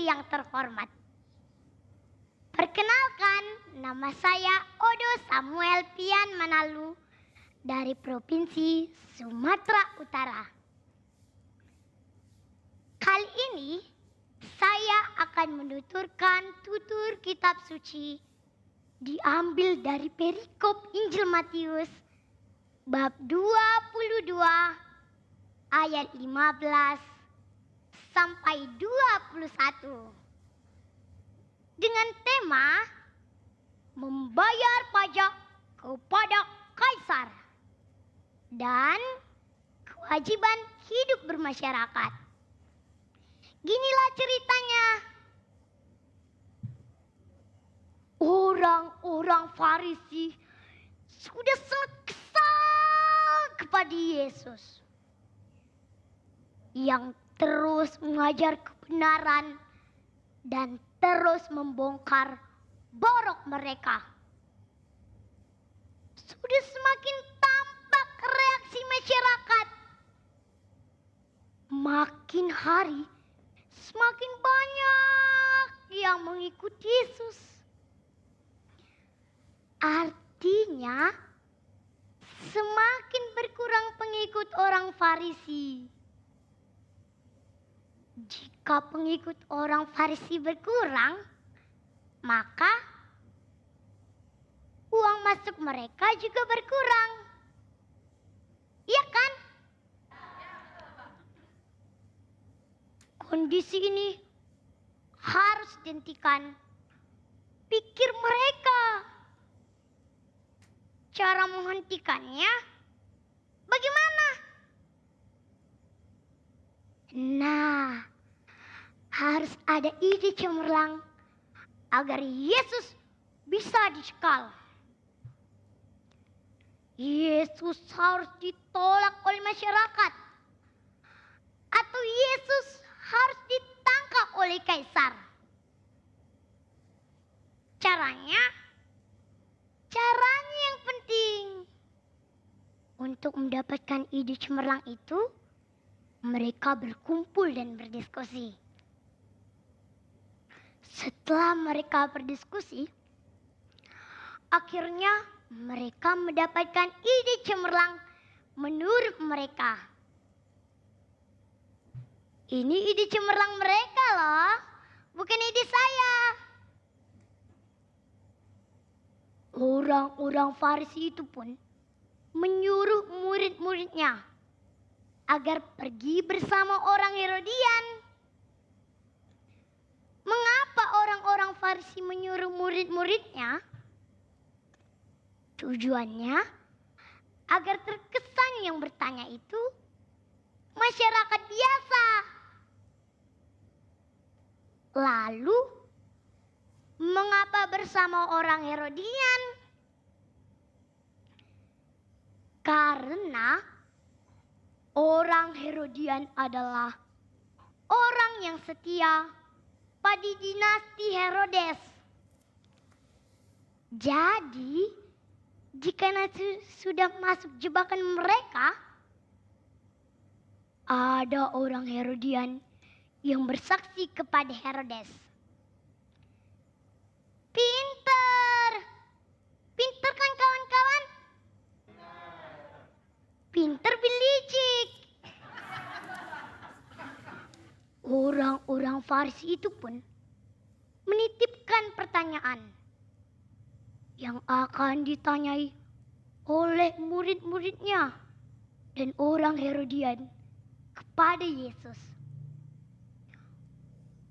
yang terhormat. Perkenalkan, nama saya Odo Samuel Pian Manalu dari Provinsi Sumatera Utara. Kali ini saya akan menuturkan tutur kitab suci diambil dari perikop Injil Matius bab 22 ayat 15 sampai 21 dengan tema membayar pajak kepada Kaisar dan kewajiban hidup bermasyarakat. Ginilah ceritanya. Orang-orang Farisi sudah sangat kesal kepada Yesus yang terus mengajar kebenaran dan terus membongkar borok mereka. Sudah semakin tampak reaksi masyarakat. Makin hari semakin banyak yang mengikuti Yesus. Artinya semakin berkurang pengikut orang Farisi. Jika pengikut orang Farisi berkurang, maka uang masuk mereka juga berkurang. Iya kan? Kondisi ini harus dihentikan. Pikir mereka. Cara menghentikannya bagaimana? Nah, harus ada ide cemerlang agar Yesus bisa dicekal. Yesus harus ditolak oleh masyarakat, atau Yesus harus ditangkap oleh Kaisar. Caranya yang penting. Untuk mendapatkan ide cemerlang itu, mereka berkumpul dan berdiskusi. Setelah mereka berdiskusi, akhirnya mereka mendapatkan ide cemerlang menurut mereka. Ini ide cemerlang mereka loh, bukan ide saya. Orang-orang Farisi itu pun menyuruh murid-muridnya agar pergi bersama orang Herodian. Mengapa orang-orang Farisi menyuruh murid-muridnya? Tujuannya agar terkesan yang bertanya itu masyarakat biasa. Lalu, mengapa bersama orang Herodian? Karena orang Herodian adalah orang yang setia pada dinasti Herodes. Jadi, jika nanti sudah masuk jebakan mereka, ada orang Herodian yang bersaksi kepada Herodes. Pinter kan kawan-kawan? Pinter belicik. Orang-orang Farisi itu pun menitipkan pertanyaan yang akan ditanyai oleh murid-muridnya dan orang Herodian kepada Yesus.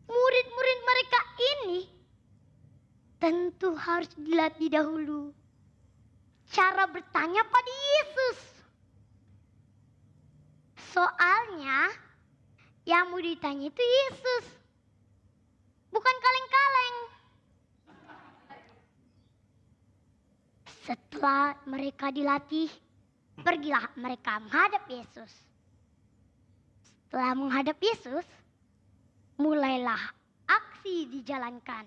Murid-murid mereka ini tentu harus dilatih dahulu cara bertanya pada Yesus. Soalnya yang mau ditanya itu Yesus, bukan kaleng-kaleng. Setelah mereka dilatih, pergilah mereka menghadap Yesus. Setelah menghadap Yesus, mulailah aksi dijalankan.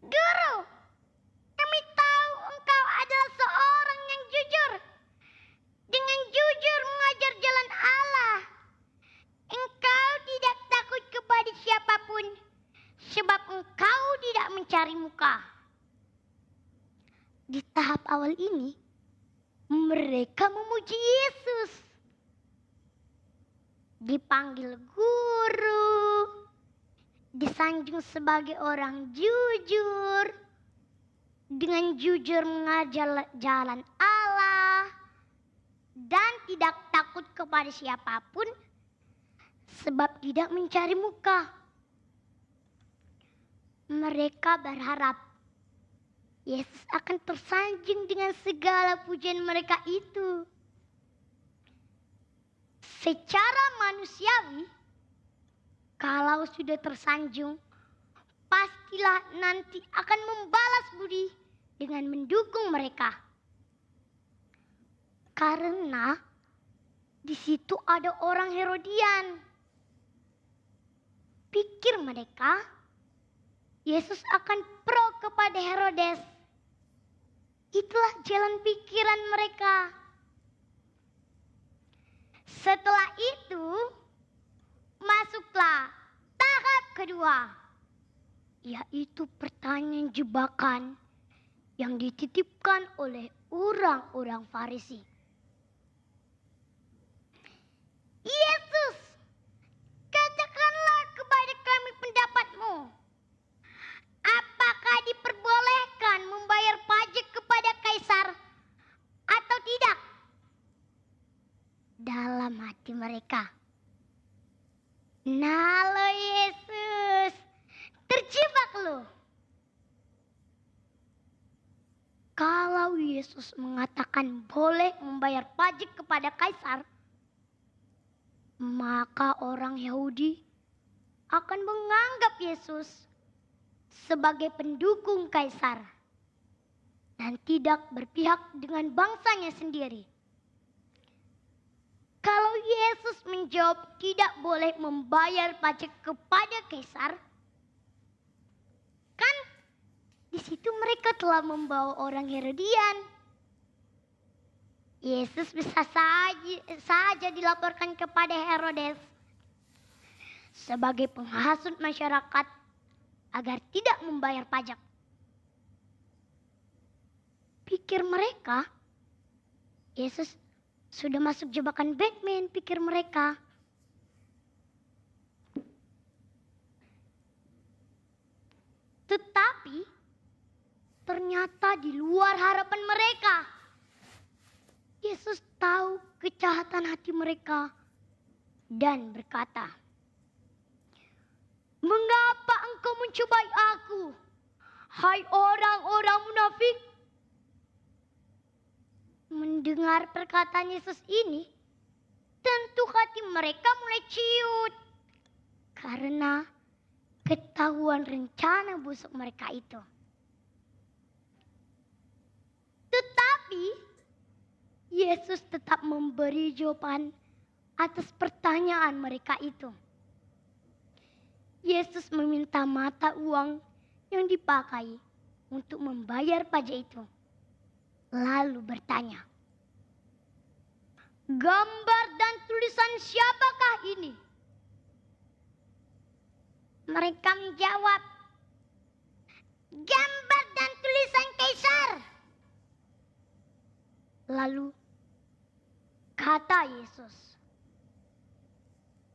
Guru, kami tahu engkau adalah seorang yang jujur. Dengan jujur mengajar jalan Allah. Engkau tidak takut kepada mencari muka. Di tahap awal ini, mereka memuji Yesus. Dipanggil guru, disanjung sebagai orang jujur, dengan jujur mengajar jalan Allah, dan tidak takut kepada siapapun, sebab tidak mencari muka. Mereka berharap Yesus akan tersanjung dengan segala pujian mereka itu. Secara manusiawi, kalau sudah tersanjung, pastilah nanti akan membalas budi dengan mendukung mereka. Karena di situ ada orang Herodian. Pikir mereka, Yesus akan pro kepada Herodes. Itulah jalan pikiran mereka. Setelah itu, masuklah tahap kedua, yaitu pertanyaan jebakan yang dititipkan oleh orang-orang Farisi. Yesus, katakanlah kepada kami pendapatmu. Apakah diperbolehkan membayar pajak kepada kaisar atau tidak? Dalam hati mereka, nah lo Yesus, terjebak lo. Kalau Yesus mengatakan boleh membayar pajak kepada kaisar, maka orang Yahudi akan menganggap Yesus sebagai pendukung kaisar dan tidak berpihak dengan bangsanya sendiri. Kalau Yesus menjawab tidak boleh membayar pajak kepada kaisar, kan di situ mereka telah membawa orang Herodian. Yesus bisa saja dilaporkan kepada Herodes sebagai penghasut masyarakat agar tidak membayar pajak. Pikir mereka, Yesus sudah masuk jebakan Batman, pikir mereka. Tetapi ternyata di luar harapan mereka. Yesus tahu kejahatan hati mereka dan berkata, "Mengapa engkau mencobai aku, hai orang-orang munafik?" Mendengar perkataan Yesus ini, tentu hati mereka mulai ciut karena ketahuan rencana busuk mereka itu. Tetapi Yesus tetap memberi jawaban atas pertanyaan mereka itu. Yesus meminta mata uang yang dipakai untuk membayar pajak itu. Lalu bertanya, "Gambar dan tulisan siapakah ini?" Mereka menjawab, "Gambar dan tulisan kaisar." Lalu kata Yesus,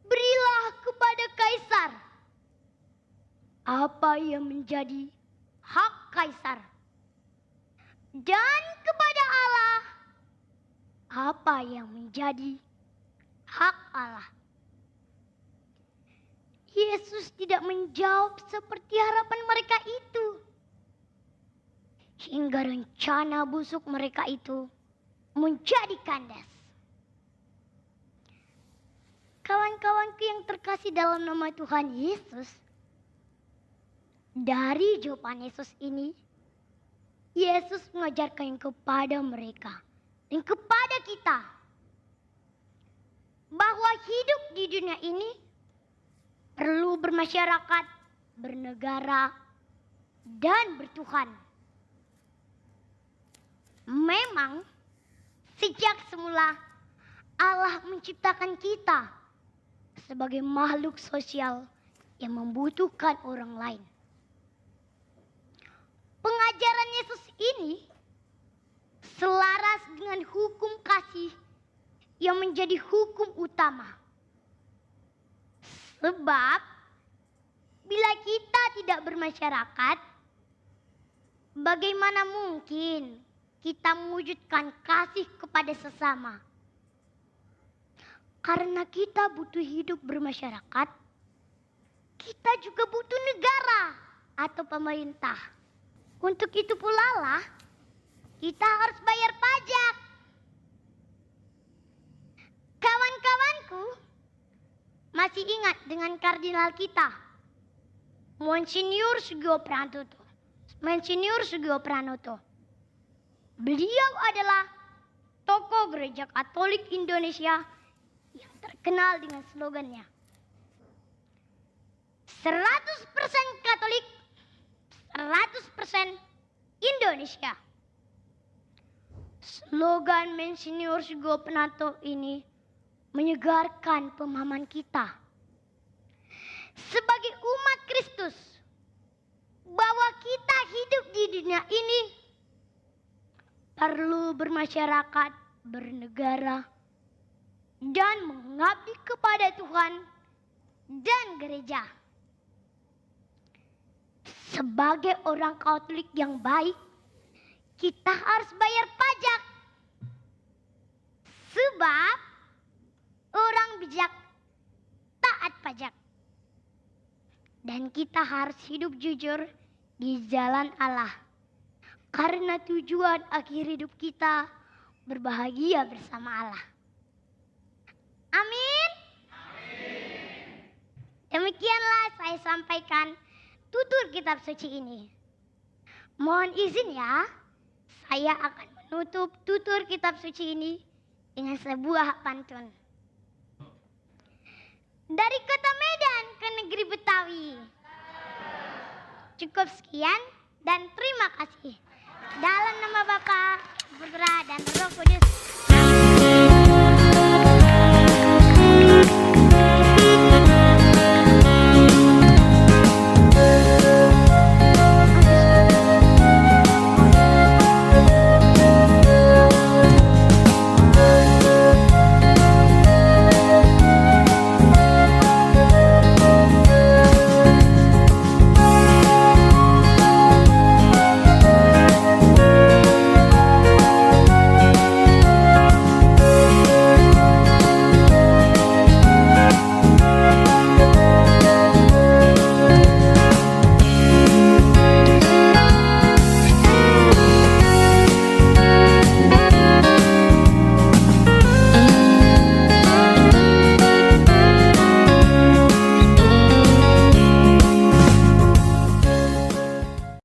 "Berilah kepada kaisar apa yang menjadi hak kaisar, dan kepada Allah apa yang menjadi hak Allah." Yesus tidak menjawab seperti harapan mereka itu, hingga rencana busuk mereka itu menjadi kandas. Kawan-kawanku yang terkasih dalam nama Tuhan Yesus, dari jawaban Yesus ini, Yesus mengajarkan kepada mereka dan kepada kita bahwa hidup di dunia ini perlu bermasyarakat, bernegara, dan bertuhan. Memang sejak semula Allah menciptakan kita sebagai makhluk sosial yang membutuhkan orang lain. ini selaras dengan hukum kasih yang menjadi hukum utama. Sebab bila kita tidak bermasyarakat, bagaimana mungkin kita mewujudkan kasih kepada sesama? Karena kita butuh hidup bermasyarakat, kita juga butuh negara atau pemerintah. Untuk itu pula lah kita harus bayar pajak. Kawan-kawanku masih ingat dengan kardinal kita, Monsinyur Sugio Pranoto. Beliau adalah tokoh Gereja Katolik Indonesia yang terkenal dengan slogannya 100% Katolik, 100% Indonesia. Slogan Monsinyur Sugio Pranoto ini menyegarkan pemahaman kita sebagai umat Kristus bahwa kita hidup di dunia ini perlu bermasyarakat, bernegara, dan mengabdi kepada Tuhan dan gereja. Sebagai orang Katolik yang baik, kita harus bayar pajak. Sebab orang bijak taat pajak. Dan kita harus hidup jujur di jalan Allah. Karena tujuan akhir hidup kita berbahagia bersama Allah. Amin. Demikianlah saya sampaikan tutur kitab suci ini. Mohon izin ya, saya akan menutup tutur kitab suci ini dengan sebuah pantun. Dari kota Medan ke negeri Betawi. Cukup sekian dan terima kasih. Dalam nama Bapa, Putra, dan Roh Kudus.